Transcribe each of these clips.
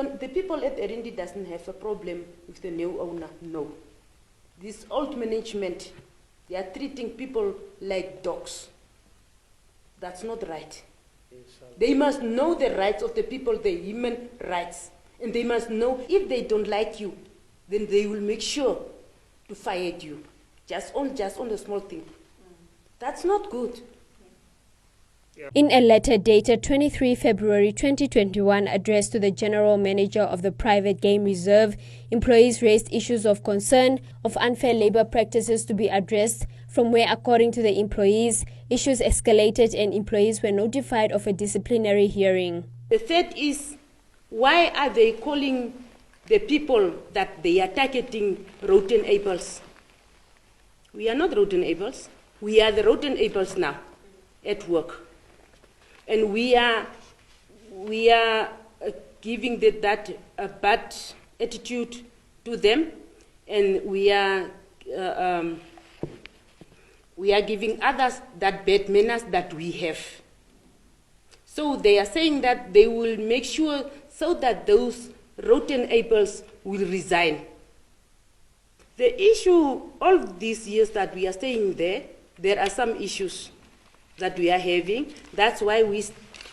The people at Erindi doesn't have a problem with the new owner, no. This old management, they are treating people like dogs. That's not right. They must know the rights of the people, the human rights. And they must know if they don't like you, then they will make sure to fire you. Just on a small thing. That's not good. In a letter dated 23 February 2021 addressed to the General Manager of the Private Game Reserve, employees raised issues of concern of unfair labor practices to be addressed, from where, according to the employees, issues escalated and employees were notified of a disciplinary hearing. The third is, why are they calling the people that they are targeting rotten apples? We are not rotten apples. We are the rotten apples now at work. And we are giving that bad attitude to them, and we are giving others that bad manners that we have. So they are saying that they will make sure so that those rotten apples will resign. The issue, all these years that we are staying there are some issues that we are having. That's why we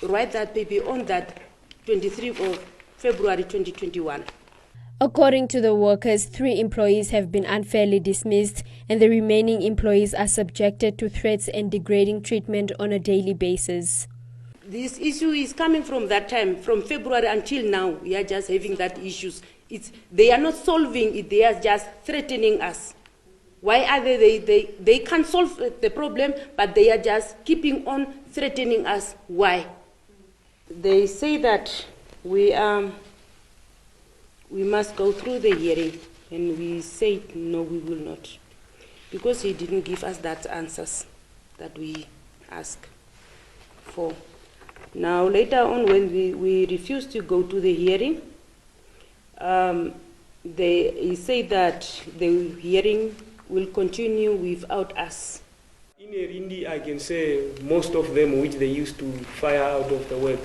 write that paper on that 23rd of February 2021. According to the workers, 3 employees have been unfairly dismissed and the remaining employees are subjected to threats and degrading treatment on a daily basis. This issue is coming from that time, from February until now. We are just having that issues. They are not solving it, they are just threatening us. Why are they can't solve the problem, but they are just keeping on threatening us. Why? They say that we must go through the hearing, and we said no, we will not, because he didn't give us that answers that we asked for. Now later on, when we refused to go to the hearing, he said that the hearing will continue without us. In Erindi, I can say most of them which they used to fire out of the work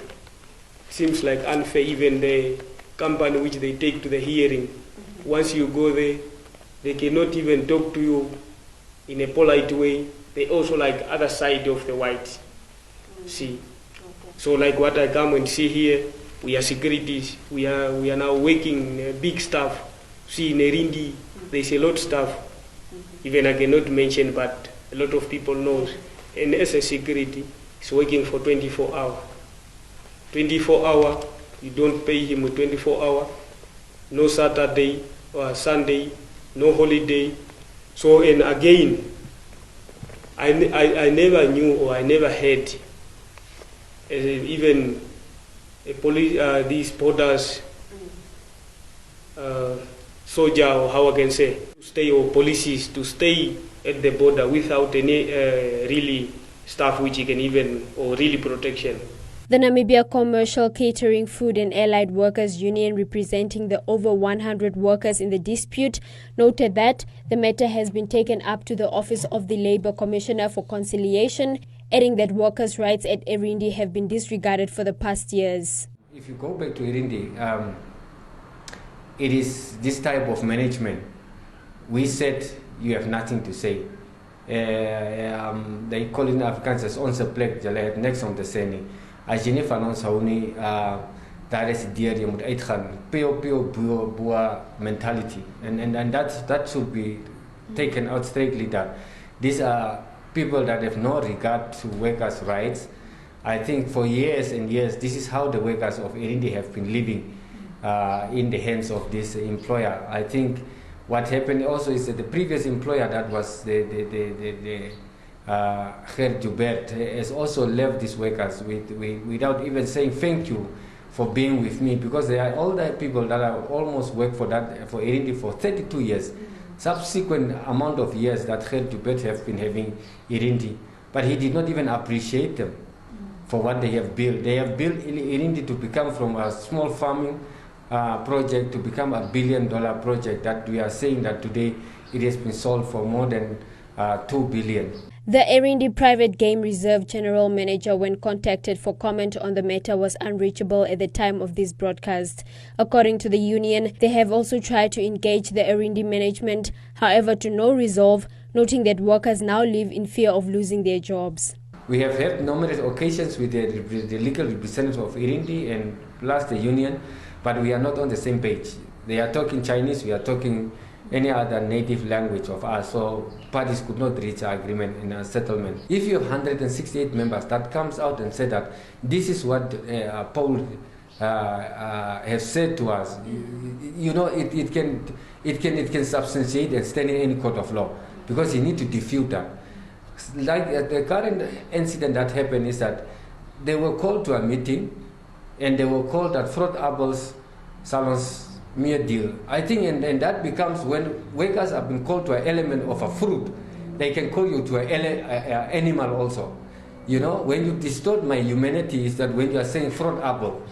seems like unfair. Even the company which they take to the hearing, once you go there, they cannot even talk to you in a polite way. They also like other side of the white. See, so like what I come and see here, we are securities. We are now working big stuff. See, in Erindi, there's a lot of stuff. Even I cannot mention, but a lot of people knows. And as a security, he's working for 24 hours. 24 hours, you don't pay him 24 hours. No Saturday or Sunday, no holiday. So, and again, I never knew or I never heard even a police, these borders, soldier, or how I can say, to stay, or policies to stay at the border without any really staff which you can even, or really protection. The Namibia Commercial Catering, Food and Allied Workers Union, representing the over 100 workers in the dispute, noted that the matter has been taken up to the Office of the Labour Commissioner for conciliation, adding that workers' rights at Erindi have been disregarded for the past years. If you go back to Erindi, it is this type of management. We said you have nothing to say. They call it Afrikaans as onze plek, jy het niks om te sê nie. As jy nie van ons hou nie, daar is deur jy moet uitgaan. Pio boa mentality. And that should be taken out straightly, that these are people that have no regard to workers' rights. I think for years and years, this is how the workers of Erindi have been living in the hands of this employer. I think what happened also is that the previous employer, that was the Herr Joubert, has also left these workers without even saying thank you for being with me, because there are all the people that have almost worked for Erindi for 32 years. Subsequent amount of years that Herr Joubert have been having Erindi, but he did not even appreciate them for what they have built. They have built Erindi to become from a small farming project to become $1 billion project that we are saying that today it has been sold for more than 2 billion. The Erindi Private Game Reserve General Manager, when contacted for comment on the matter, was unreachable at the time of this broadcast. According to the union, they have also tried to engage the Erindi management, however to no resolve, noting that workers now live in fear of losing their jobs. We have had numerous occasions with the legal representative of Erindi and plus the union, but we are not on the same page. They are talking Chinese, we are talking any other native language of us, so parties could not reach an agreement in a settlement. If you have 168 members that comes out and say that this is what Paul has said to us, you know, it can substantiate and stand in any court of law, because you need to defute that. Like the current incident that happened is that they were called to a meeting and they were called at Fraud Apples Salon's mere deal. I think and that becomes when workers have been called to an element of a fruit, they can call you to an animal also. You know, when you distort my humanity is that when you are saying fraud apple.